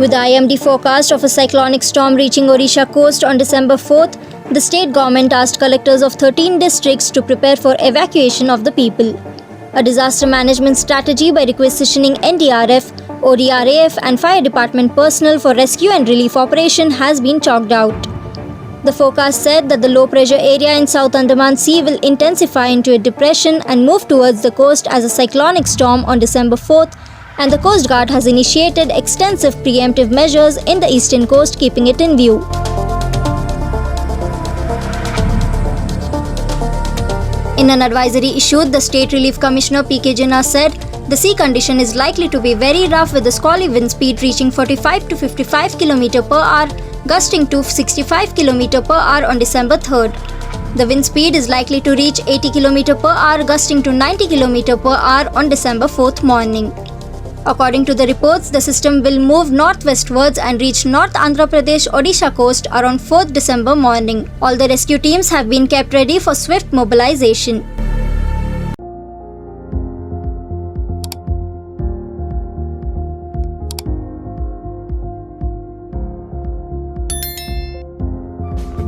With the IMD forecast of a cyclonic storm reaching Odisha coast on December 4th, the state government asked collectors of 13 districts to prepare for evacuation of the people. A disaster management strategy by requisitioning NDRF, ODRAF and fire department personnel for rescue and relief operation has been chalked out. The forecast said that the low pressure area in South Andaman Sea will intensify into a depression and move towards the coast as a cyclonic storm on December 4th, and the Coast Guard has initiated extensive preemptive measures in the eastern coast, keeping it in view. In an advisory issued, the State Relief Commissioner P.K. Jinnah said, the sea condition is likely to be very rough with the squally wind speed reaching 45 to 55 km per hour, gusting to 65 km per hour on December 3rd. The wind speed is likely to reach 80 km per hour, gusting to 90 km per hour on December 4th morning. According to the reports, the system will move northwestwards and reach North Andhra Pradesh Odisha coast around 4th December morning. All the rescue teams have been kept ready for swift mobilization.